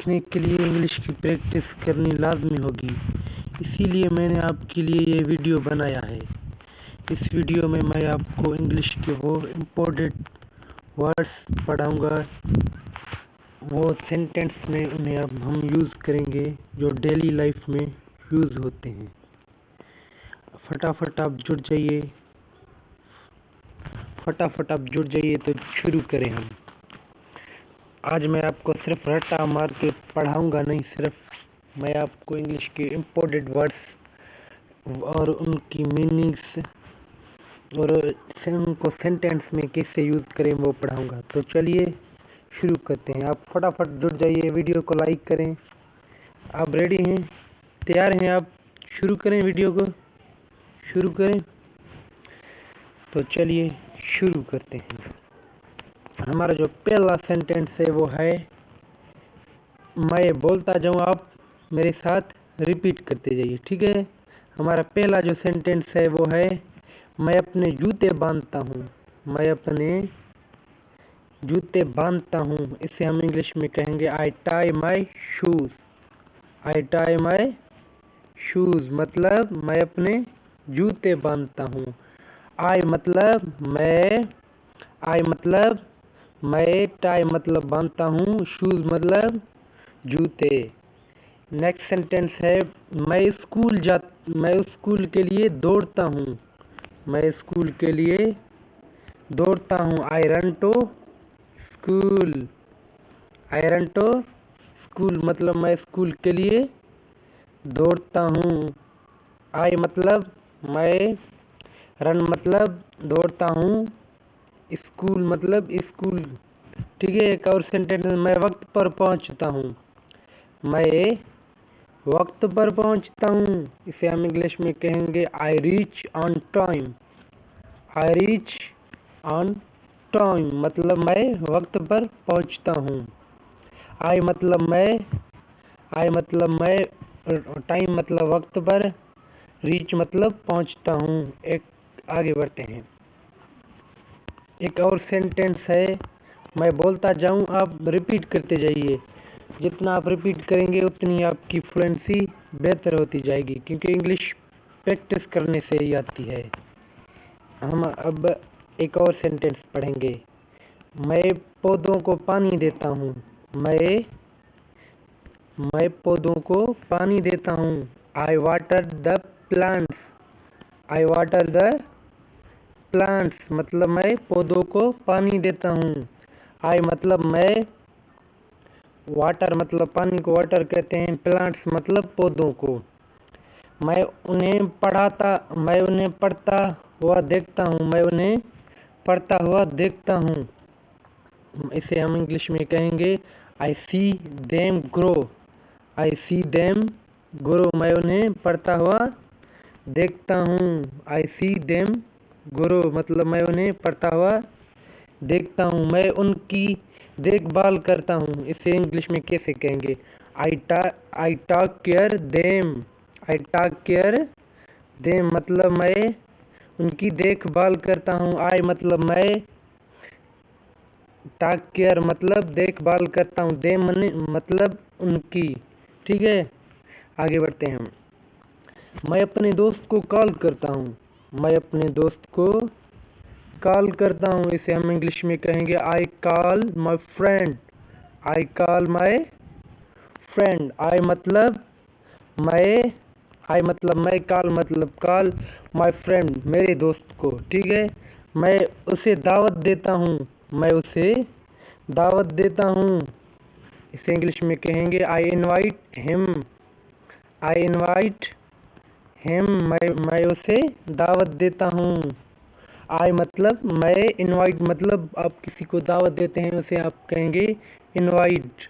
सीखने के लिए इंग्लिश की प्रैक्टिस करनी लाजमी होगी। इसीलिए मैंने आपके लिए ये वीडियो बनाया है। इस वीडियो में मैं आपको इंग्लिश के वो इम्पोर्टेंट वर्ड्स पढ़ाऊंगा, वो सेंटेंस में उन्हें अब हम यूज़ करेंगे जो डेली लाइफ में यूज़ होते हैं। फटाफट आप जुड़ जाइए तो शुरू करें हम। आज मैं आपको सिर्फ रट्टा मार के पढ़ाऊंगा नहीं, सिर्फ मैं आपको इंग्लिश के इम्पोर्टेंट वर्ड्स और उनकी मीनिंग्स और उनको सेंटेंस में कैसे यूज़ करें वो पढ़ाऊंगा। तो चलिए शुरू करते हैं। आप फटाफट जुड़ जाइए, वीडियो को लाइक करें। आप रेडी हैं, तैयार हैं? आप शुरू करें, वीडियो को शुरू करें। तो चलिए शुरू करते हैं। हमारा जो पहला सेंटेंस है वो है, मैं बोलता जाऊँ, आप मेरे साथ रिपीट करते जाइए, ठीक है। हमारा पहला जो सेंटेंस है वो है, मैं अपने जूते बांधता हूँ। मैं अपने जूते बांधता हूँ। इसे हम इंग्लिश में कहेंगे I tie my shoes. I tie my shoes मतलब मैं अपने जूते बांधता हूँ। आई मतलब मैं, टाई मतलब बांधता हूँ, शूज़ मतलब जूते। नेक्स्ट सेंटेंस है, मैं स्कूल के लिए दौड़ता हूँ। मैं स्कूल के लिए दौड़ता हूँ। I run to school. I run to school मतलब मैं स्कूल के लिए दौड़ता हूँ। आई मतलब मैं, रन मतलब दौड़ता हूँ, स्कूल मतलब स्कूल, ठीक है। एक और सेंटेंस, मैं वक्त पर पहुँचता हूँ। मैं वक्त पर पहुँचता हूँ। इसे हम इंग्लिश में कहेंगे I reach on time. I reach on time मतलब मैं वक्त पर पहुँचता हूँ। आई मतलब मैं, टाइम मतलब वक्त पर, रीच मतलब पहुँचता हूँ। एक आगे बढ़ते हैं। एक और सेंटेंस है, मैं बोलता जाऊँ, आप रिपीट करते जाइए। जितना आप रिपीट करेंगे उतनी आपकी फ्लुएंसी बेहतर होती जाएगी, क्योंकि इंग्लिश प्रैक्टिस करने से ही आती है। हम अब एक और सेंटेंस पढ़ेंगे, मैं पौधों को पानी देता हूँ। मैं पौधों को पानी देता हूँ। I water the plants. I water the plants मतलब मैं पौधों को पानी देता हूँ। आई मतलब मैं, वाटर मतलब पानी को वाटर कहते हैं, प्लांट्स मतलब पौधों को। मैं उन्हें पढ़ता हुआ देखता हूँ। मैं उन्हें पढ़ता हुआ देखता हूँ। इसे हम इंग्लिश में कहेंगे आई सी देम ग्रो। आई सी देम ग्रो मैं उन्हें पढ़ता हुआ देखता हूँ। आई सी देम ग्रो मतलब मैं उन्हें पढ़ता हुआ देखता हूँ। मैं उनकी देखभाल करता हूँ। इसे इंग्लिश में कैसे कहेंगे, I take care them. I take care them मतलब मैं उनकी देखभाल करता हूँ। आई मतलब मैं, टेक केयर मतलब देखभाल करता हूँ, देम मतलब उनकी, ठीक है। आगे बढ़ते हैं। मैं अपने दोस्त को कॉल करता हूँ। मैं अपने दोस्त को कॉल करता हूँ। इसे हम इंग्लिश में कहेंगे I call my friend. I call my friend. I मतलब मैं, कॉल माई फ्रेंड मेरे दोस्त को, ठीक है। मैं उसे दावत देता हूँ। मैं उसे दावत देता हूँ। इसे इंग्लिश में कहेंगे I invite him. I invite him मैं उसे दावत देता हूँ। आई मतलब मैं, इनवाइट मतलब आप किसी को दावत देते हैं, उसे आप कहेंगे इनवाइट।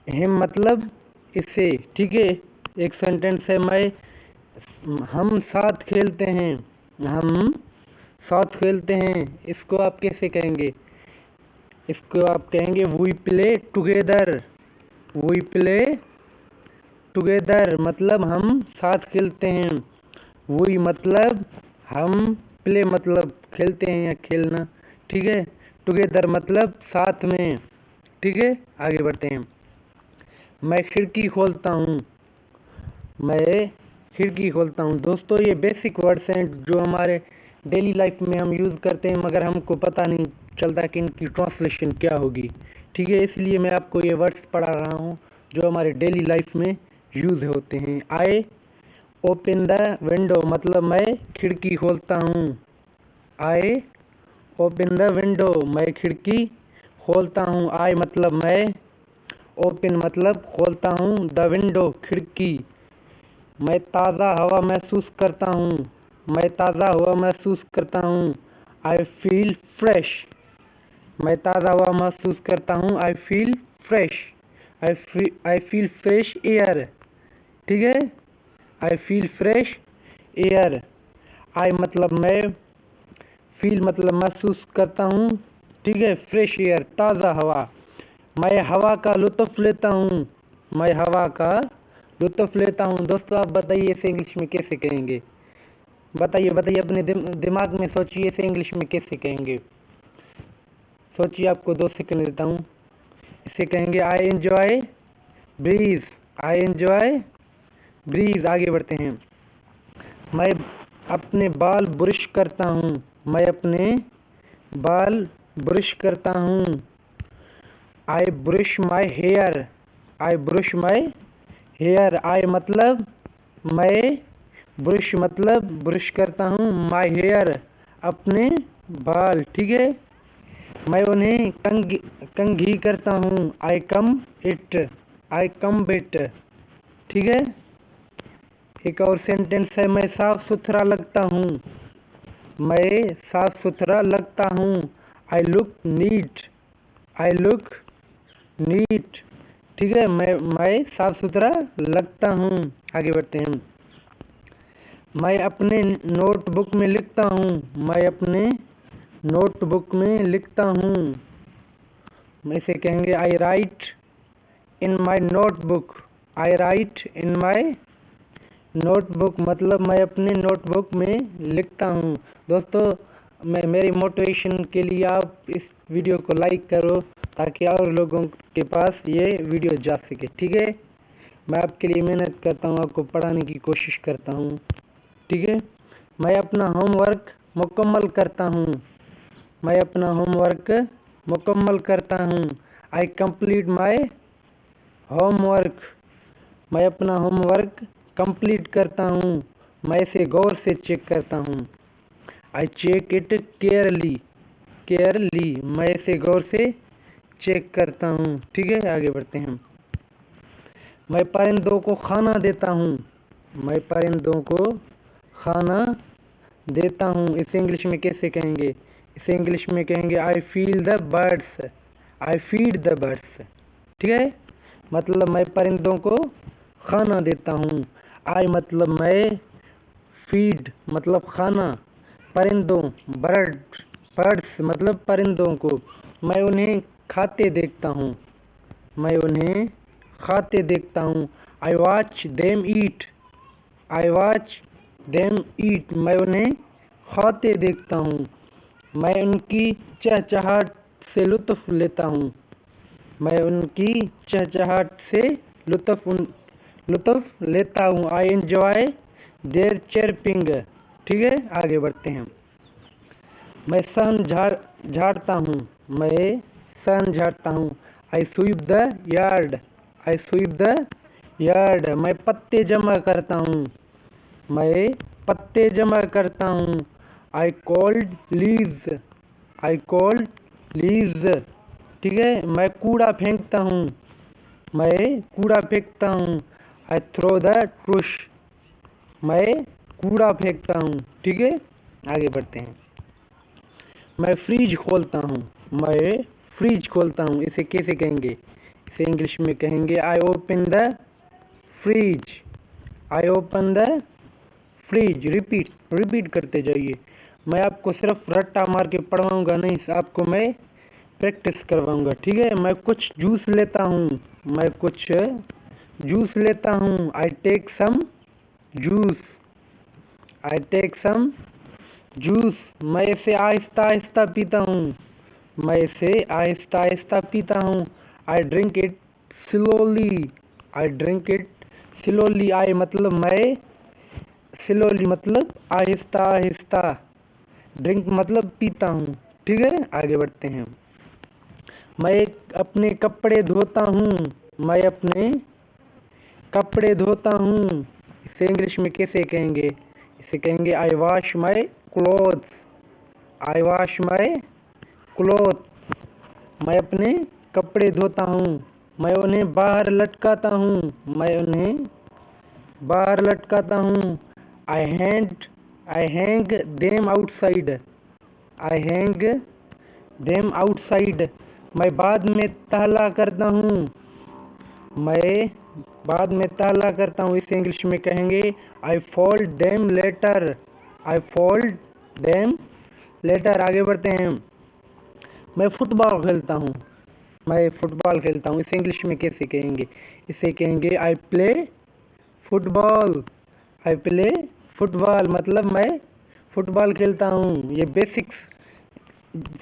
हिम मतलब इसे, ठीक है। एक सेंटेंस है, हम साथ खेलते हैं। हम साथ खेलते हैं, इसको आप कैसे कहेंगे? इसको आप कहेंगे we play together. We play together मतलब हम साथ खेलते हैं। वी मतलब हम, प्ले मतलब खेलते हैं या खेलना, ठीक है। टुगेदर मतलब साथ में, ठीक है। आगे बढ़ते हैं। मैं खिड़की खोलता हूँ। मैं खिड़की खोलता हूँ। दोस्तों, ये बेसिक वर्ड्स हैं जो हमारे डेली लाइफ में हम यूज़ करते हैं, मगर हमको पता नहीं चलता कि इनकी ट्रांसलेशन क्या होगी। ठीक है, इसलिए मैं आपको ये वर्ड्स पढ़ा रहा हूँ जो हमारे डेली लाइफ में यूज़ होते हैं। आई ओपन द विंडो मतलब मैं खिड़की खोलता हूँ। आई ओपन द विंडो मैं खिड़की खोलता हूँ। आई मतलब मैं, ओपन मतलब खोलता हूँ, द विंडो खिड़की। मैं ताज़ा हवा महसूस करता हूँ। मैं ताज़ा हवा महसूस करता हूँ। I feel fresh. मैं ताज़ा हवा महसूस करता हूँ। I feel fresh. I feel fresh air. ठीक है, आई फील फ्रेश एयर। आई मतलब मैं, फील मतलब महसूस करता हूँ। ठीक है, फ्रेश एयर ताज़ा हवा। मैं हवा का लुत्फ़ लेता हूँ। मैं हवा का लुत्फ़ लेता हूँ। दोस्तों, आप बताइए इसे इंग्लिश में कैसे कहेंगे? बताइए बताइए, अपने दिमाग में सोचिए इसे इंग्लिश में कैसे कहेंगे। सोचिए, आपको 2 सेकंड देता हूँ। इसे कहेंगे I enjoy breeze. I enjoy breeze. आगे बढ़ते हैं। मैं अपने बाल ब्रश करता हूँ। मैं अपने बाल ब्रश करता हूँ। I brush my hair. I brush my hair. I मतलब मैं, ब्रश मतलब ब्रश करता हूँ, माई हेयर अपने बाल। ठीक है, मैं उन्हें कंघी करता हूँ। आई कम इट। I come it. ठीक है, एक और सेंटेंस है, मैं साफ सुथरा लगता हूँ। मैं साफ सुथरा लगता हूँ। I look neat. I look neat. ठीक है, मैं साफ सुथरा लगता हूँ। आगे बढ़ते हैं। मैं अपने नोटबुक में लिखता हूँ। मैं अपने नोटबुक में लिखता हूँ। मैं इसे कहेंगे I write in my notebook. I write in my notebook मतलब मैं अपने नोटबुक में लिखता हूँ। दोस्तों, मैं मेरी मोटिवेशन के लिए आप इस वीडियो को लाइक करो ताकि और लोगों के पास ये वीडियो जा सके। ठीक है, मैं आपके लिए मेहनत करता हूँ, आपको पढ़ाने की कोशिश करता हूँ। ठीक है, मैं अपना होमवर्क मुकम्मल करता हूँ। मैं अपना होमवर्क मुकम्मल करता हूँ। आई कंप्लीट माई होमवर्क। मैं अपना होमवर्क कंप्लीट करता हूँ। मैं इसे गौर से चेक करता हूँ। I check it केयरली। केयरली मैं इसे गौर से चेक करता हूँ। ठीक है, आगे बढ़ते हैं। मैं परिंदों को खाना देता हूँ। मैं परिंदों को खाना देता हूँ। इसे इंग्लिश में कैसे कहेंगे? इसे इंग्लिश में कहेंगे I feel the birds. I feed the birds. ठीक है, मतलब मैं परिंदों को खाना देता हूँ। आई मतलब मैं, फीड मतलब खाना, परिंदों बर्ड्स मतलब परिंदों को मैं उन्हें खाते देखता हूँ। मैं उन्हें खाते देखता हूँ। I watch them eat. I watch them eat मैं उन्हें खाते देखता हूँ। मैं उनकी चहचहाट से लुत्फ़ लेता हूँ। मैं उनकी चहचहाट से लुत्फ़ लेता हूँ। I enjoy their chirping. ठीक है, आगे बढ़ते हैं। मैं सन झाड़ता हूँ। मैं सन झाड़ता हूँ। I sweep the yard. I sweep the yard मैं पत्ते जमा करता हूँ। मैं पत्ते जमा करता हूँ। आई कोल्ड लीव्स। आई कोल्ड लीव्स। ठीक है, मैं कूड़ा फेंकता हूँ। मैं कूड़ा फेंकता हूँ। I throw the trash. मैं कूड़ा फेंकता हूँ। ठीक है, आगे बढ़ते हैं। मैं फ्रिज खोलता हूँ। मैं फ्रिज खोलता हूँ। इसे कैसे कहेंगे? इसे इंग्लिश में कहेंगे I open the fridge. I open the fridge. Repeat करते जाइए। मैं आपको सिर्फ रट्टा मार के पढ़वाऊँगा नहीं, आपको मैं प्रैक्टिस करवाऊँगा। ठीक है, मैं कुछ जूस लेता हूँ। मैं कुछ जूस लेता हूँ। I take some juice. I take some juice मैं इसे आहिस्ता आहिस्ता पीता हूँ। मैं इसे आहिस्ता आहिस्ता पीता हूँ। I drink it slowly. I drink it slowly. I मतलब मैं, स्लोली मतलब आहिस्ता आहिस्ता, ड्रिंक मतलब पीता हूँ। ठीक है, आगे बढ़ते हैं। मैं अपने कपड़े धोता हूँ। मैं अपने कपड़े धोता हूँ। इसे इंग्लिश में कैसे कहेंगे? इसे कहेंगे I wash my clothes. I wash my cloth. मैं अपने कपड़े धोता हूँ। मैं उन्हें बाहर लटकाता हूँ। मैं उन्हें बाहर लटकाता हूँ। I hang them outside. I hang them outside. मैं बाद में ताला करता हूँ। मैं बाद में ताला करता हूँ। इसे इंग्लिश में कहेंगे आई फोल्ड देम लेटर। आई फोल्ड देम लेटर। आगे बढ़ते हैं। मैं फुटबॉल खेलता हूँ। मैं फुटबॉल खेलता हूँ। इसे इंग्लिश में कैसे कहेंगे? इसे कहेंगे I play football. I play football मतलब मैं फुटबॉल खेलता हूँ। ये बेसिक्स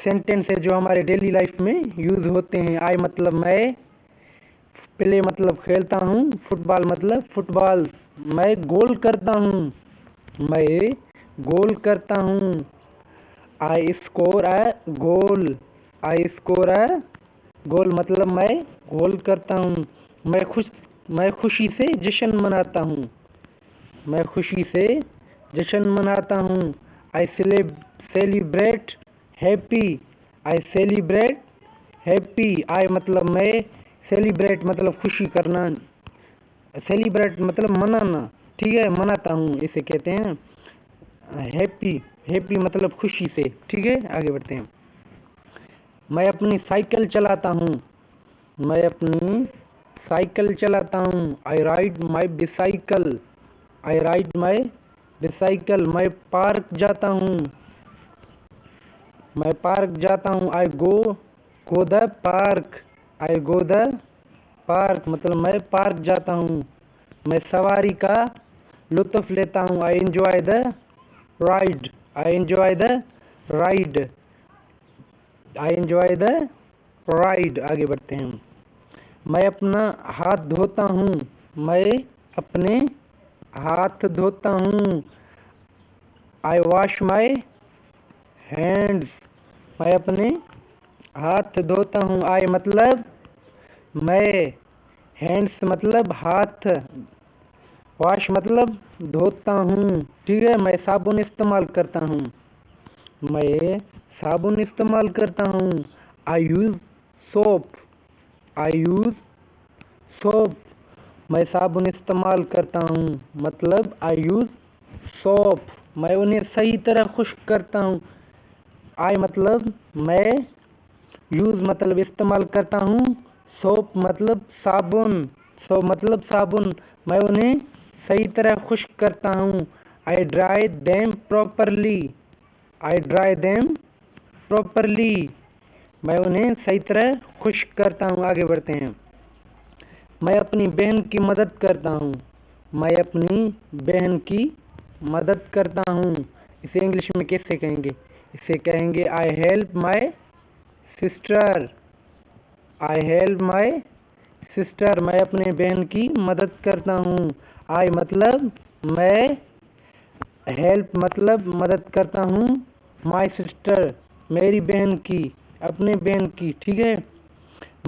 सेंटेंस है जो हमारे डेली लाइफ में यूज़ होते हैं। आई मतलब मैं, प्ले मतलब खेलता हूँ, फुटबॉल मतलब फुटबॉल। मैं गोल करता हूँ। मैं गोल करता हूँ। I score a goal. I score a गोल मतलब मैं गोल करता हूँ। मैं खुशी से जश्न मनाता हूँ। मैं खुशी से जश्न मनाता हूँ। I celebrate happy. I celebrate happy. I मतलब मैं, सेलिब्रेट मतलब खुशी करना, सेलिब्रेट मतलब मनाना। ठीक है, मनाता हूँ इसे कहते हैं हैप्पी। हैप्पी मतलब खुशी से। ठीक है, आगे बढ़ते हैं। मैं अपनी साइकिल चलाता हूँ। मैं अपनी साइकिल चलाता हूँ। I ride my bicycle. I ride my bicycle. मैं पार्क जाता हूँ। मैं पार्क जाता हूँ। I go the park. I go the park मतलब मैं पार्क जाता हूँ। मैं सवारी का लुत्फ लेता हूँ। I enjoy the ride. I enjoy the ride. I enjoy the ride. आगे बढ़ते हैं। मैं अपना हाथ धोता हूँ। मैं अपने हाथ धोता हूँ। आई वॉश माई हैंड्स। मैं अपने हाथ धोता हूँ। आई मतलब मैं, हैंड्स मतलब हाथ, वॉश मतलब धोता हूँ। ठीक है, मैं साबुन इस्तेमाल करता हूँ। मैं साबुन इस्तेमाल करता हूँ। आई यूज़ सोप। आई यूज़ सोप। मैं साबुन इस्तेमाल करता हूँ मतलब आई यूज़ सोप। मैं उन्हें सही तरह खुश्क करता हूँ। आई मतलब मैं, यूज़ मतलब इस्तेमाल करता हूँ, सोप मतलब साबुन, सोप मतलब साबुन। मैं उन्हें सही तरह खुश्क करता हूँ। आई ड्राई देम प्रॉपरली। आई ड्राई देम प्रॉपरली। मैं उन्हें सही तरह खुश्क करता हूँ। आगे बढ़ते हैं। मैं अपनी बहन की मदद करता हूँ। मैं अपनी बहन की मदद करता हूँ। इसे इंग्लिश में कैसे कहेंगे? इसे कहेंगे I help my sister. I help my sister. मैं अपने बहन की मदद करता हूँ। आई मतलब मैं, हेल्प मतलब मदद करता हूँ, माई सिस्टर मेरी बहन की, अपने बहन की। ठीक है,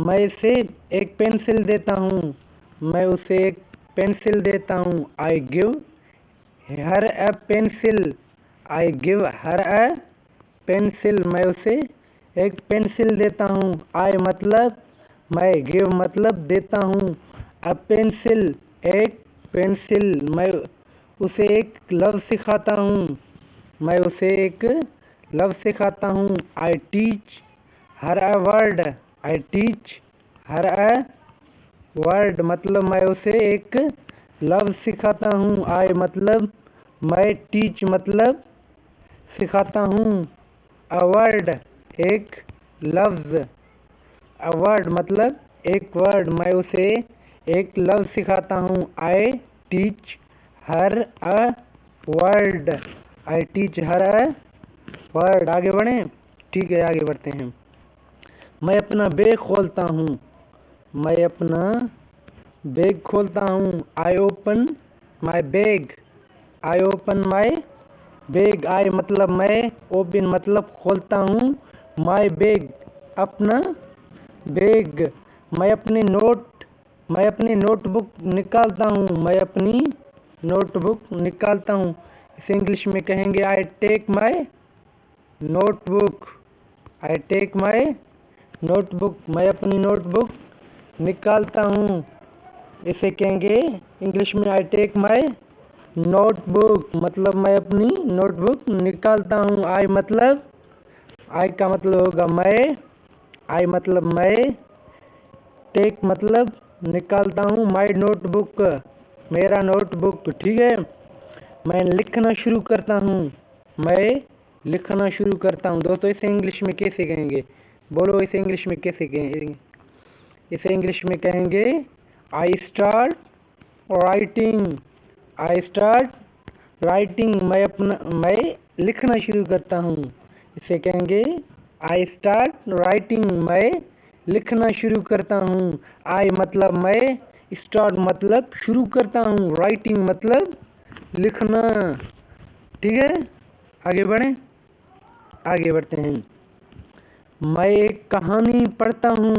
मैं इसे एक पेंसिल देता हूँ। मैं उसे एक पेंसिल देता हूँ। I give her a pencil. I give her a pencil. मैं उसे एक पेंसिल देता हूँ। आई मतलब मैं, गिव मतलब देता हूँ, अ पेंसिल एक पेंसिल। मैं उसे एक लफ्ज़ सिखाता हूँ। मैं उसे एक लफ्ज़ सिखाता हूँ। I teach her a word. I teach her a word मतलब मैं उसे एक लफ्ज़ सिखाता हूँ। आई मतलब मैं, टीच मतलब सिखाता हूँ, अ वर्ड एक लफ्ज़, अ वर्ड मतलब एक वर्ड। मैं उसे एक लफ्ज़ सिखाता हूँ। I teach her a word. I teach her a word. आगे बढ़ें? ठीक है, आगे बढ़ते हैं। मैं अपना बैग खोलता हूँ। मैं अपना बैग खोलता हूँ, I open my bag. I open my bag. I मतलब मैं, ओपन मतलब खोलता हूँ, माई बैग अपना बैग। मैं अपनी नोटबुक निकालता हूँ। मैं अपनी नोटबुक निकालता हूँ। इसे इंग्लिश में कहेंगे I take my notebook. I take my notebook. मैं अपनी नोटबुक निकालता हूँ। इसे कहेंगे इंग्लिश में आई टेक माई नोटबुक। मतलब मैं अपनी नोटबुक निकालता हूँ। आई का मतलब होगा मैं, आई मतलब मैं, टेक मतलब निकालता हूँ, माई नोटबुक मेरा नोटबुक। ठीक है। मैं लिखना शुरू करता हूँ। मैं लिखना शुरू करता हूँ। दोस्तों इसे इंग्लिश में कैसे कहेंगे? बोलो इसे इंग्लिश में कैसे कहेंगे? इसे इंग्लिश में कहेंगे I start writing. I start writing. मैं लिखना शुरू करता हूँ। इसे कहेंगे आई स्टार्ट राइटिंग। मैं लिखना शुरू करता हूँ। आई मतलब मैं, स्टार्ट मतलब शुरू करता हूँ, राइटिंग मतलब लिखना। ठीक है। आगे बढ़ें। आगे बढ़ते हैं। मैं एक कहानी पढ़ता हूँ।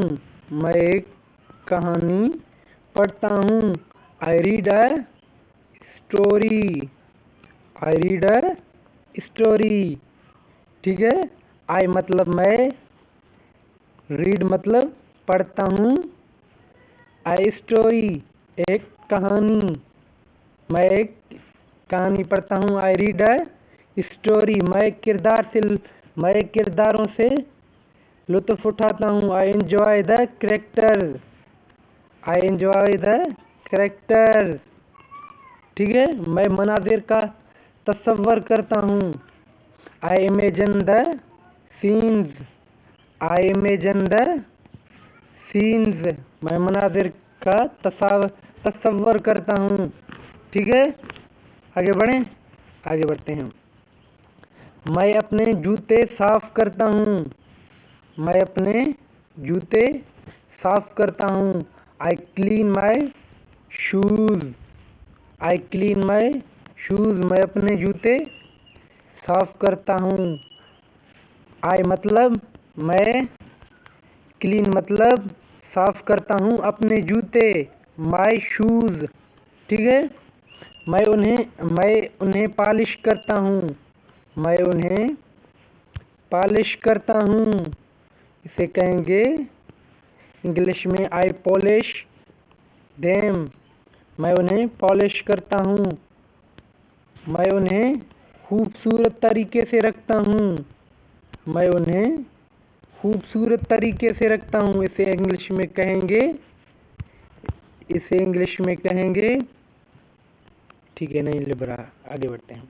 मैं एक कहानी पढ़ता हूँ। I read a story. I read a story. ठीक है। आई मतलब मैं, रीड मतलब पढ़ता हूँ, आई स्टोरी एक कहानी। मैं एक कहानी पढ़ता हूँ। I read a story. मैं किरदारों से लुत्फ उठाता हूँ। I enjoy the character. I enjoy the character. ठीक है। मैं मनाजिर का तसव्वुर करता हूँ। I imagine the scenes. I imagine the scenes. मैं मनाजिर का तसव्वुर करता हूँ। ठीक है। आगे बढ़ें। आगे बढ़ते हैं। मैं अपने जूते साफ करता हूँ। मैं अपने जूते साफ करता हूँ। I clean my shoes. I clean my shoes. मैं अपने जूते साफ करता हूँ। आई मतलब मैं, क्लीन मतलब साफ करता हूँ अपने जूते, माई शूज़। ठीक है। मैं उन्हें पॉलिश करता हूँ। मैं उन्हें पॉलिश करता हूँ। इसे कहेंगे इंग्लिश में आई पॉलिश देम। मैं उन्हें पॉलिश करता हूँ। मैं उन्हें खूबसूरत तरीके से रखता हूँ। मैं उन्हें खूबसूरत तरीके से रखता हूँ। इसे इंग्लिश में कहेंगे, ठीक है नहीं लिख रहा, आगे बढ़ते हैं।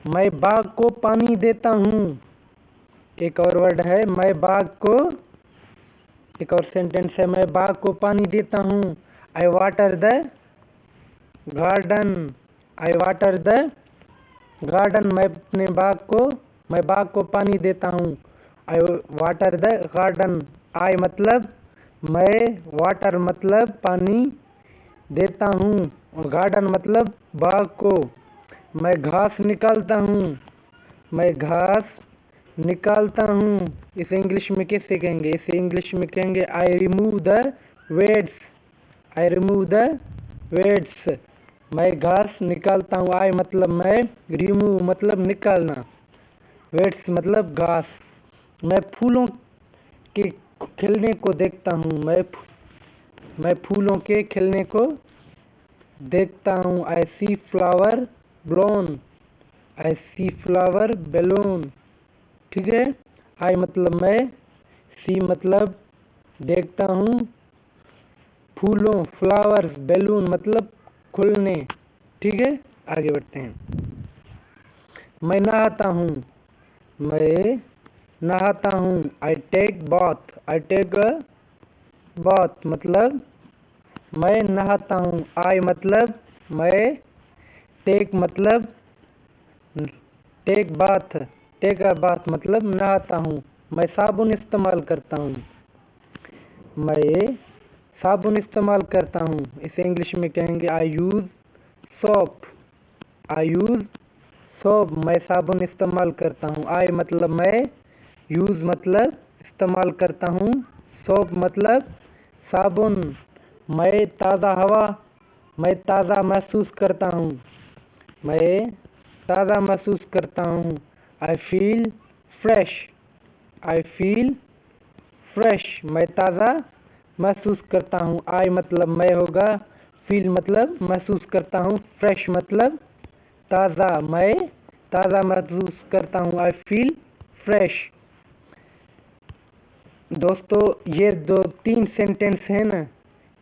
मैं बाग को पानी देता हूँ। एक और वर्ड है मैं बाग को, एक और सेंटेंस है मैं बाग को पानी देता हूँ। I water the garden. I water the garden. मैं बाग को पानी देता हूँ। I water the garden. I मतलब मैं, वाटर मतलब पानी देता हूँ, और गार्डन मतलब बाग को। मैं घास निकालता हूँ। मैं घास निकालता हूँ। इसे इंग्लिश में कैसे कहेंगे? इसे इंग्लिश में कहेंगे I remove the weds. I remove the weds. मैं घास निकालता हूँ। आई मतलब मैं, रिमूव मतलब निकालना, वेड्स मतलब घास। मैं फूलों के खिलने को देखता हूँ। मैं फूलों के खिलने को देखता हूँ। आई सी फ्लावर ब्लोन। आई सी फ्लावर बैलून। ठीक है। आई मतलब मैं, सी मतलब देखता हूँ, फूलों फ्लावर्स, बैलून मतलब खुलने। ठीक है। आगे बढ़ते हैं। मैं नहाता हूँ। मैं नहाता हूँ। I take bath. I take a bath मतलब मैं नहाता हूँ। आई मतलब मैं, टेक मतलब take bath, take a bath मतलब नहाता हूँ। मैं साबुन इस्तेमाल करता हूँ। मैं साबुन इस्तेमाल करता हूँ, इसे इंग्लिश में कहेंगे आई यूज़ सोप। आई यूज़ सोप, मैं साबुन इस्तेमाल करता हूँ। आई मतलब मैं, यूज़ मतलब इस्तेमाल करता हूँ, सोप मतलब साबुन। मैं ताज़ा हवा, मैं ताज़ा महसूस करता हूँ, मैं ताज़ा महसूस करता हूँ। I feel fresh, I feel fresh, मैं ताज़ा महसूस करता हूँ। आई मतलब मैं होगा, फील मतलब महसूस करता हूँ, फ्रेश मतलब ताज़ा, मैं ताज़ा महसूस करता हूँ। I feel fresh. दोस्तों ये दो तीन सेंटेंस है ना,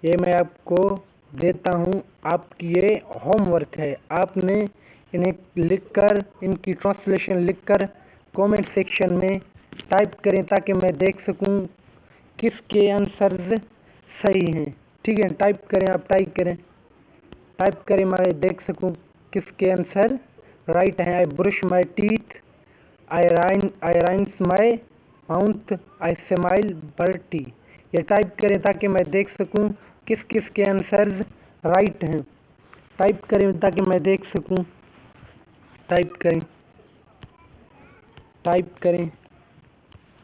ये मैं आपको देता हूँ, आपकी ये होमवर्क है। आपने इन्हें लिखकर, इनकी ट्रांसलेशन लिखकर कमेंट सेक्शन में टाइप करें ताकि मैं देख सकूं किसके आंसर्स सही हैं। ठीक है, टाइप करें, आप टाइप करें, मैं देख सकूं किसके आंसर राइट हैं। I brush my teeth, I rinse my mouth, I smile brightly. ये टाइप करें ताकि मैं देख सकूं किस किस के आंसर्स राइट हैं। टाइप करें ताकि मैं देख सकूं। टाइप करें, टाइप करें।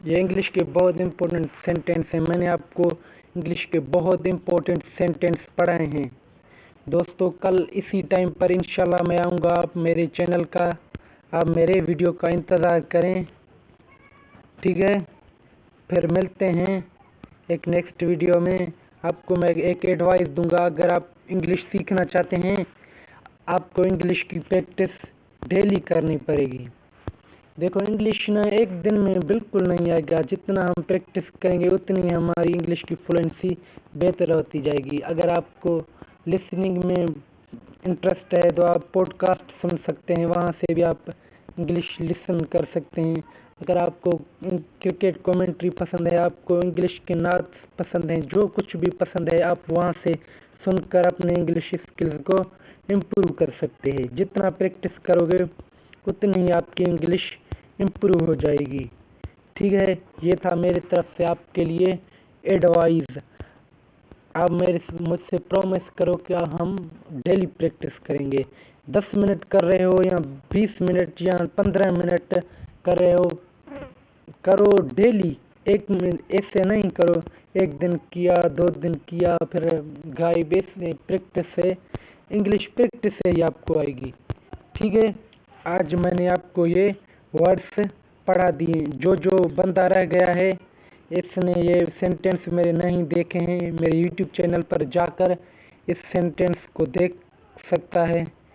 ये इंग्लिश के बहुत इंपॉर्टेंट सेंटेंस हैं, मैंने आपको इंग्लिश के बहुत इंपॉर्टेंट सेंटेंस पढ़ाए हैं। दोस्तों कल इसी टाइम पर इंशाल्लाह मैं आऊँगा, आप मेरे चैनल का, आप मेरे वीडियो का इंतज़ार करें। ठीक है, फिर मिलते हैं एक नेक्स्ट वीडियो में। आपको मैं एक एडवाइस दूंगा, अगर आप इंग्लिश सीखना चाहते हैं, आपको इंग्लिश की प्रैक्टिस डेली करनी पड़ेगी। देखो इंग्लिश ना एक दिन में बिल्कुल नहीं आएगा, जितना हम प्रैक्टिस करेंगे उतनी हमारी इंग्लिश की फ्लुएंसी बेहतर होती जाएगी। अगर आपको लिसनिंग में इंटरेस्ट है तो आप पॉडकास्ट सुन सकते हैं, वहाँ से भी आप इंग्लिश लिसन कर सकते हैं। अगर आपको क्रिकेट कमेंट्री पसंद है, आपको इंग्लिश के नात पसंद हैं, जो कुछ भी पसंद है, आप वहाँ से सुनकर अपने इंग्लिश स्किल्स को इम्प्रूव कर सकते हैं। जितना प्रैक्टिस करोगे उतनी ही आपकी इंग्लिश इम्प्रूव हो जाएगी। ठीक है, ये था मेरी तरफ से आपके लिए एडवाइस। आप मुझसे प्रॉमिस करो कि हम डेली प्रैक्टिस करेंगे। 10 मिनट कर रहे हो या 20 मिनट या 15 मिनट कर रहे हो, करो डेली। 1 मिनट ऐसे नहीं करो, एक दिन किया, 2 दिन किया, फिर गायब। ऐसे प्रैक्टिस से, इंग्लिश प्रैक्टिस से ही आपको आएगी। ठीक है, आज मैंने आपको ये वर्ड्स पढ़ा दिए। जो जो बंदा रह गया है, इसने ये सेंटेंस मेरे नहीं देखे हैं, मेरे यूट्यूब चैनल पर जाकर इस सेंटेंस को देख सकता है।